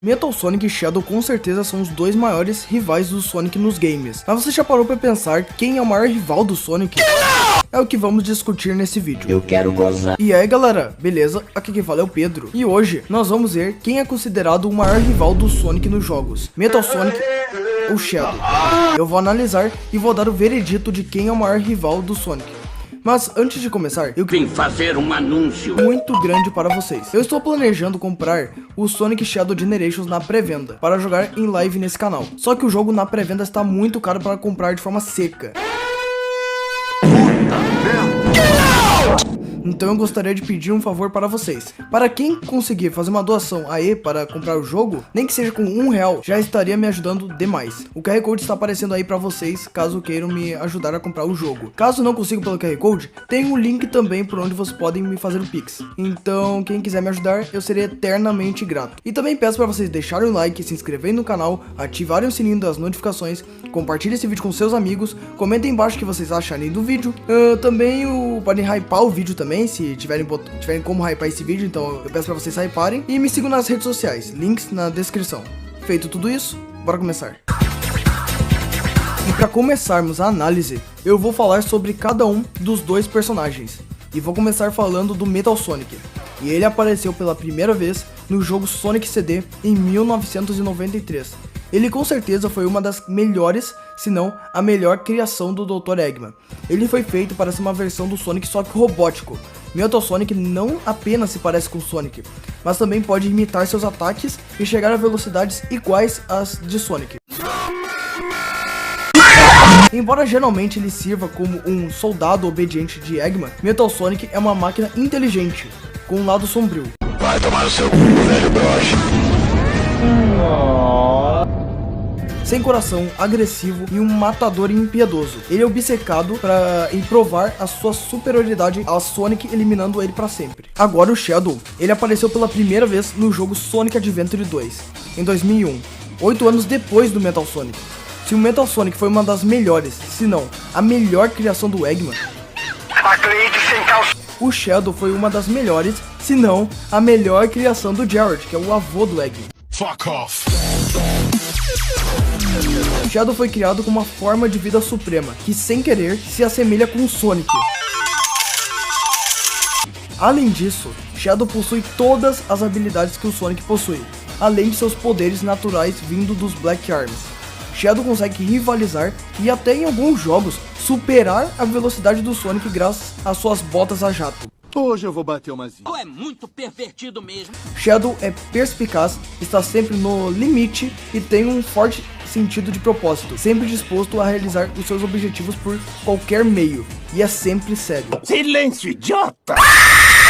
Metal Sonic e Shadow com certeza são os dois maiores rivais do Sonic nos games. Mas você já parou pra pensar quem é o maior rival do Sonic? É o que vamos discutir nesse vídeo. Eu quero gozar. E aí galera, beleza? Aqui quem fala é o Pedro. E hoje nós vamos ver quem é considerado o maior rival do Sonic nos jogos. Metal Sonic ou Shadow. Eu vou analisar e vou dar o veredito de quem é o maior rival do Sonic. Mas antes de começar, eu Vim fazer um anúncio muito grande para vocês. Eu estou planejando comprar o Sonic Shadow Generations na pré-venda para jogar em live nesse canal. Só que o jogo na pré-venda está muito caro para comprar de forma seca. Então eu gostaria de pedir um favor para vocês. Para quem conseguir fazer uma doação aí para comprar o jogo, nem que seja com R$1, já estaria me ajudando demais. O QR Code está aparecendo aí para vocês, caso queiram me ajudar a comprar o jogo. Caso não consiga pelo QR Code, tem um link também por onde vocês podem me fazer o Pix. Então quem quiser me ajudar, eu serei eternamente grato. E também peço para vocês deixarem o like, se inscreverem no canal, ativarem o sininho das notificações, compartilhem esse vídeo com seus amigos, comentem embaixo o que vocês acharem do vídeo. Também podem hypar o vídeo também, se tiverem como hypar esse vídeo, então eu peço pra vocês hyparem. E me sigam nas redes sociais, links na descrição. Feito tudo isso, bora começar. E pra começarmos a análise, eu vou falar sobre cada um dos dois personagens. E vou começar falando do Metal Sonic. E ele apareceu pela primeira vez no jogo Sonic CD em 1993. Ele com certeza foi uma das melhores, se não a melhor criação do Dr. Eggman. Ele foi feito para ser uma versão do Sonic só que robótico. Metal Sonic não apenas se parece com Sonic, mas também pode imitar seus ataques e chegar a velocidades iguais às de Sonic. Embora geralmente ele sirva como um soldado obediente de Eggman, Metal Sonic é uma máquina inteligente, com um lado sombrio. Vai tomar no seu cu, velho broche. Sem coração, agressivo e um matador impiedoso. Ele é obcecado em provar a sua superioridade a Sonic, eliminando ele para sempre. Agora o Shadow, ele apareceu pela primeira vez no jogo Sonic Adventure 2, em 2001, 8 anos depois do Metal Sonic. Se o Metal Sonic foi uma das melhores, se não a melhor criação do Eggman, o Shadow foi uma das melhores, se não a melhor criação do Jared, que é o avô do Eggman. Fuck off. Shadow foi criado com uma forma de vida suprema, que sem querer se assemelha com o Sonic. Além disso, Shadow possui todas as habilidades que o Sonic possui, além de seus poderes naturais vindo dos Black Arms. Shadow consegue rivalizar e até em alguns jogos superar a velocidade do Sonic graças às suas botas a jato. Hoje eu vou bater uma zinha. Tu é muito pervertido mesmo. Shadow é perspicaz, está sempre no limite e tem um forte sentido de propósito, sempre disposto a realizar os seus objetivos por qualquer meio, e é sempre sério. Silêncio, idiota!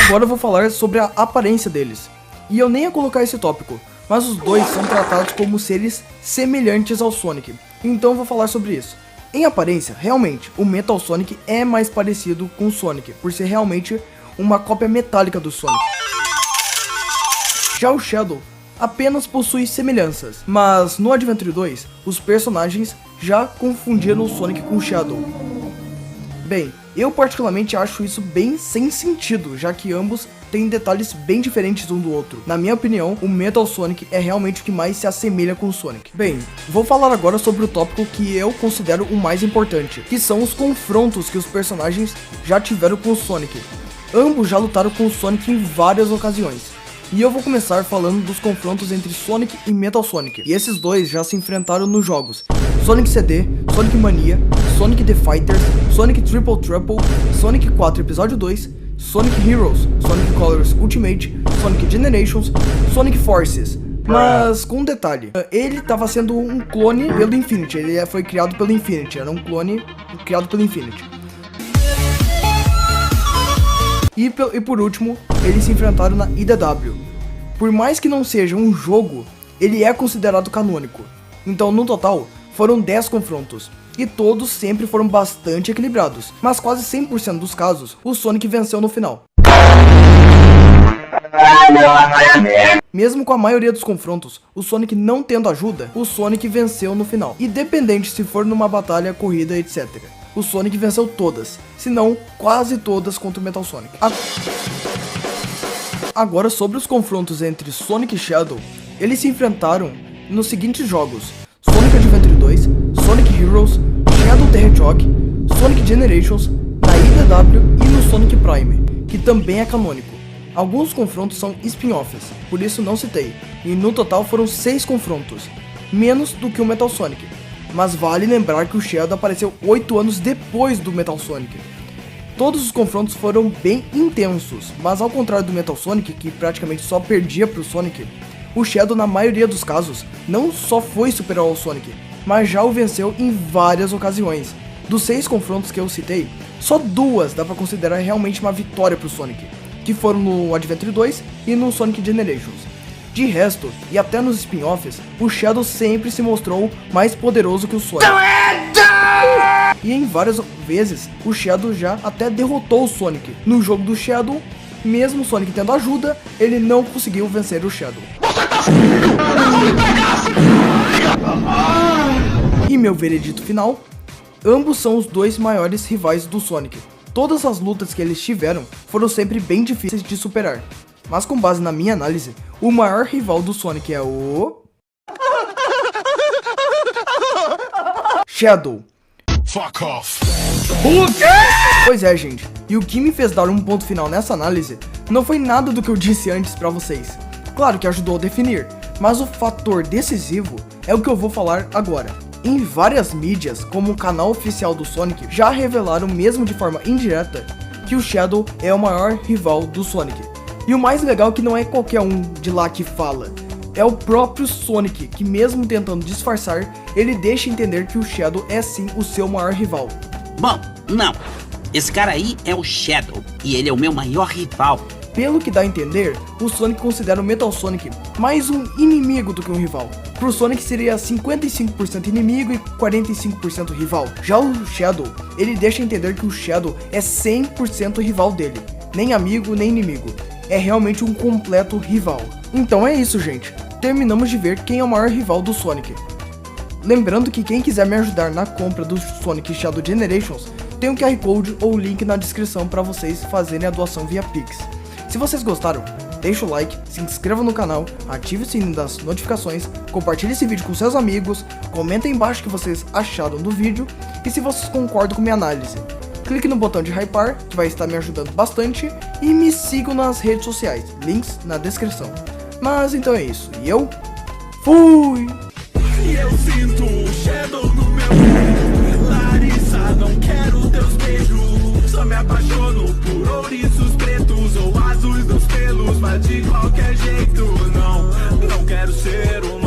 Agora eu vou falar sobre a aparência deles, e eu nem ia colocar esse tópico, mas os dois são tratados como seres semelhantes ao Sonic, então eu vou falar sobre isso. Em aparência, realmente, o Metal Sonic é mais parecido com o Sonic, por ser realmente uma cópia metálica do Sonic. Já o Shadow apenas possui semelhanças, mas no Adventure 2, os personagens já confundiram o Sonic com o Shadow. Bem, eu particularmente acho isso bem sem sentido, já que ambos têm detalhes bem diferentes um do outro. Na minha opinião, o Metal Sonic é realmente o que mais se assemelha com o Sonic. Bem, vou falar agora sobre o tópico que eu considero o mais importante, que são os confrontos que os personagens já tiveram com o Sonic. Ambos já lutaram com o Sonic em várias ocasiões. E eu vou começar falando dos confrontos entre Sonic e Metal Sonic. E esses dois já se enfrentaram nos jogos Sonic CD, Sonic Mania, Sonic The Fighters, Sonic Triple Trouble, Sonic 4 Episódio 2, Sonic Heroes, Sonic Colors Ultimate, Sonic Generations, Sonic Forces. Mas com um detalhe, ele estava sendo um clone pelo Infinity, ele foi criado pelo Infinity, era um clone criado pelo Infinity. E por último, eles se enfrentaram na IDW. Por mais que não seja um jogo, ele é considerado canônico. Então no total, foram 10 confrontos. E todos sempre foram bastante equilibrados. Mas quase 100% dos casos, o Sonic venceu no final. Mesmo com a maioria dos confrontos, o Sonic não tendo ajuda, o Sonic venceu no final. Independente se for numa batalha, corrida, etc. O Sonic venceu todas, se não quase todas contra o Metal Sonic. Agora sobre os confrontos entre Sonic e Shadow, Eles se enfrentaram nos seguintes jogos: Sonic Adventure 2, Sonic Heroes, Shadow the Hedgehog, Sonic Generations, na IDW e no Sonic Prime, que também é canônico. Alguns confrontos são spin-offs, por isso não citei, e no total foram 6 confrontos, menos do que o Metal Sonic. Mas vale lembrar que o Shadow apareceu 8 anos depois do Metal Sonic. Todos os confrontos foram bem intensos, mas ao contrário do Metal Sonic, que praticamente só perdia pro Sonic, o Shadow na maioria dos casos não só foi superior ao Sonic, mas já o venceu em várias ocasiões. Dos 6 confrontos que eu citei, só 2 dá pra considerar realmente uma vitória pro Sonic, que foram no Adventure 2 e no Sonic Generations. De resto, e até nos spin-offs, o Shadow sempre se mostrou mais poderoso que o Sonic. E em várias vezes, o Shadow já até derrotou o Sonic. No jogo do Shadow, mesmo o Sonic tendo ajuda, ele não conseguiu vencer o Shadow. E meu veredito final: ambos são os 2 maiores rivais do Sonic. Todas as lutas que eles tiveram foram sempre bem difíceis de superar. Mas com base na minha análise, o maior rival do Sonic é o... Shadow. Fuck off. O quê? Pois é, gente. E o que me fez dar um ponto final nessa análise não foi nada do que eu disse antes pra vocês. Claro que ajudou a definir, mas o fator decisivo é o que eu vou falar agora. Em várias mídias, como o canal oficial do Sonic, já revelaram mesmo de forma indireta que o Shadow é o maior rival do Sonic. E o mais legal é que não é qualquer um de lá que fala. É o próprio Sonic, que mesmo tentando disfarçar, ele deixa entender que o Shadow é sim o seu maior rival. Bom, não. Esse cara aí é o Shadow, e ele é o meu maior rival. Pelo que dá a entender, o Sonic considera o Metal Sonic mais um inimigo do que um rival. Pro Sonic seria 55% inimigo e 45% rival. Já o Shadow, ele deixa entender que o Shadow é 100% rival dele. Nem amigo, nem inimigo. É realmente um completo rival. Então é isso, gente. Terminamos de ver quem é o maior rival do Sonic. Lembrando que quem quiser me ajudar na compra do Sonic Shadow Generations, tem um QR Code ou link na descrição para vocês fazerem a doação via Pix. Se vocês gostaram, deixa o like, se inscreva no canal, ative o sininho das notificações, compartilhe esse vídeo com seus amigos, comenta aí embaixo o que vocês acharam do vídeo e se vocês concordam com minha análise. Clique no botão de hypar, que vai estar me ajudando bastante, e me sigam nas redes sociais, links na descrição. Mas então é isso, e eu fui! E eu sinto o Shadow no meu peito. Larissa, não quero teus beijos. Só me apaixono por ouriços pretos ou azuis dos pelos. Mas de qualquer jeito, não quero ser um